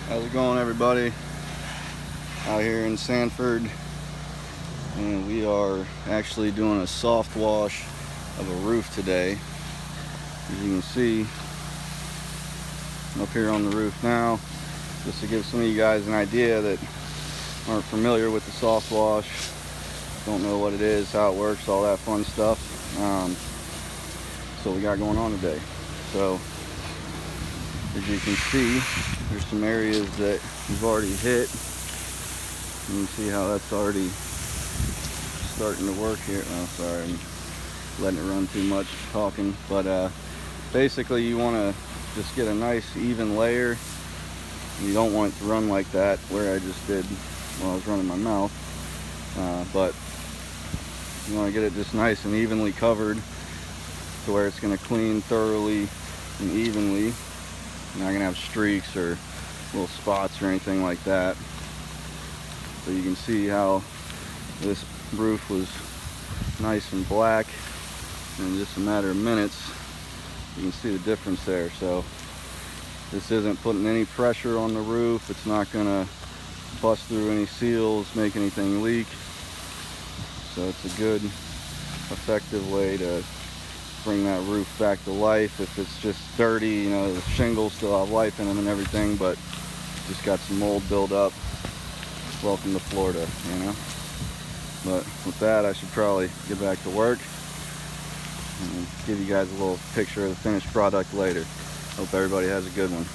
How's it going, everybody? Out here in Sanford, and we are actually doing a soft wash of a roof today. As you can see, I'm up here on the roof now, just to give some of you guys an idea that aren't familiar with the soft wash, don't know what it is, how it works, all that fun stuff. So we got going on today. So as you can see, there's some areas that we've already hit. You can see how that's already starting to work here. Oh, sorry, I'm letting it run too much talking. But basically, you want to just get a nice even layer. You don't want it to run like that, where I just did while I was running my mouth. But you want to get it just nice and evenly covered to where it's going to clean thoroughly and evenly. You're not going to have streaks or little spots or anything like that. So you can see how this roof was nice and black in just a matter of minutes. You can see the difference there. So this isn't putting any pressure on the roof. It's not going to bust through any seals, make anything leak. So it's a good, effective way to bring that roof back to life. If it's just dirty, you know, the shingles still have life in them and everything, but just got some mold build up. Welcome to Florida, you know. But with that, I should probably get back to work and give you guys a little picture of the finished product later. Hope everybody has a good one.